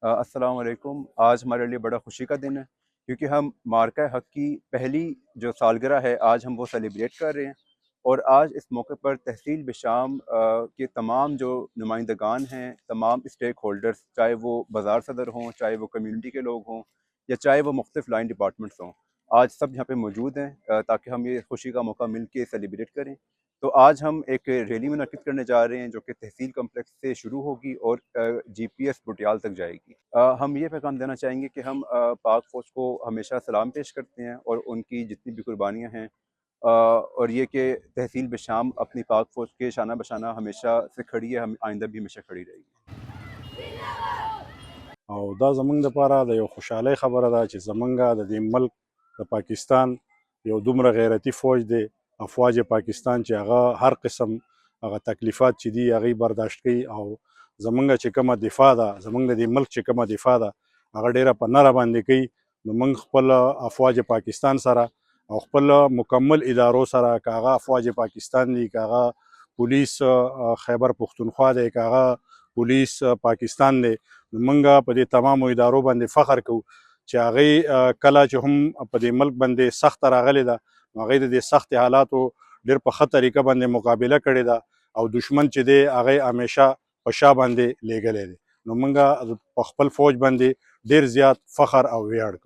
अस्सलाम वालेकुम। आज हमारे लिए बड़ा खुशी का दिन है क्योंकि हम मार्का हक़ की पहली जो सालगिरह है आज हम वो सेलिब्रेट कर रहे हैं। और आज इस मौके पर तहसील बिशाम के तमाम जो नुमाइंदगान हैं, तमाम स्टेक होल्डर्स, चाहे वो बाज़ार सदर हों, चाहे वो कम्युनिटी के लोग हों या चाहे वो मुख्तलिफ़ लाइन डिपार्टमेंट्स हों, आज सब यहाँ पे मौजूद हैं ताकि हम ये खुशी का मौका मिल के सेलिब्रेट करें। तो आज हम एक रैली मुनक्किद करने जा रहे हैं जो कि तहसील कम्प्लेक्स से शुरू होगी और जीपीएस बुटियाल तक जाएगी। हम ये पैगाम देना चाहेंगे कि हम पाक फ़ौज को हमेशा सलाम पेश करते हैं और उनकी जितनी भी कुर्बानियाँ हैं, और ये कि तहसील बिशाम अपनी पाक फ़ौज के शाना बशाना हमेशा से खड़ी है, हम आइंदा भी हमेशा खड़ी रहेगी। او دا زمونږ دپاره د یو خوشحالۍ خبره ده چې زمونږ د دې ملک د پاکستان یو دومره غیرتي فوج دی، افواج پاکستان چې هغه هر قسم هغه تکلیفات چې دي هغې برداشت کوي، او زمونږ چې کومه دفاع ده، زمونږ د دې ملک چې کومه دفاع ده هغه ډیره په نره باندې کوي. نو موږ خپل افواج پاکستان سره او خپل مکمل ادارو سره، که هغه افواج پاکستان دي، که هغه پولیس خیبر پښتونخوا دی، که هغه پولیس پاکستان دی، نو موږ په دې تمامو ادارو باندې فخر کوو چې هغې کله چې هم په دې ملک باندې سخته راغلې ده، نو هغې د دې سختې حالاتو ډېر په ښه طریقه باندې مقابله کړې ده، او دشمن چې دی هغې همیشه په شا باندې لیږلی دی. نو موږ په خپل فوج باندې ډېر زیات فخر او ویاړ کوو.